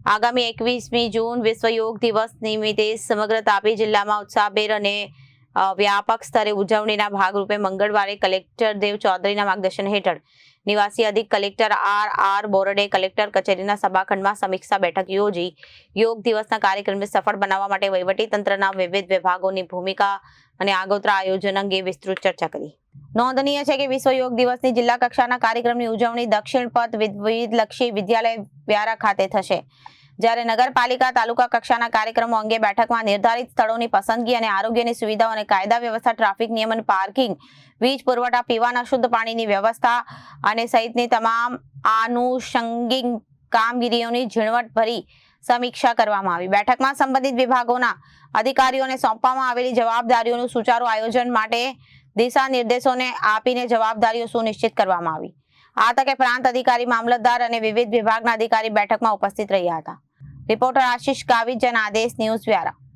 આગામી 21મી જૂન વિશ્વ યોગ દિવસ નિમિત્તે સમગ્ર તાપી જિલ્લામાં ઉત્સાહભેર અને વ્યાપક સ્તરે ઉજવણીના ભાગરૂપે મંગળવારે કલેક્ટર દેવ ચૌધરીના માર્ગદર્શન હેઠળ નિવાસી અધિક કલેક્ટર આર બોરડે કલેક્ટર કચેરીના સભાખંડમાં સમીક્ષા બેઠક યોજી યોગ દિવસના કાર્યક્રમને સફળ બનાવવા માટે વહીવટી તંત્રના વિવિધ વિભાગોની ભૂમિકા અને આગોતરા આયોજન અંગે વિસ્તૃત ચર્ચા કરી. નોંધનીય છે કે વિશ્વ યોગ દિવસની જિલ્લા કક્ષાના કાર્યક્રમની ઉજવણી દક્ષિણ પથ વિવિધલક્ષી વિદ્યાલય વ્યારા ખાતે થશે, જ્યારે નગરપાલિકા તાલુકા કક્ષાના કાર્યક્રમો અંગે બેઠકમાં નિર્ધારિત સ્થળોની પસંદગી અને આરોગ્યની સુવિધાઓ અને કાયદા વ્યવસ્થા, ટ્રાફિક નિયમન, પાર્કિંગ, વીજ પુરવઠા, પીવાના શુદ્ધ પાણીની વ્યવસ્થા અને સહિતની તમામ આનુષંગિક કામગીરીઓની ઝીણવટભરી સમીક્ષા કરવામાં આવી. બેઠકમાં સંબંધિત વિભાગોના અધિકારીઓને સોંપવામાં આવેલી જવાબદારીઓનું સુચારુ આયોજન માટે દિશા નિર્દેશોને આપીને જવાબદારીઓ સુનિશ્ચિત કરવામાં આવી. આ તકે પ્રાંત અધિકારી, મામલતદાર અને વિવિધ વિભાગના અધિકારી બેઠકમાં ઉપસ્થિત રહ્યા હતા. Reporter Ashish Gavit, Janadesh news Vyara.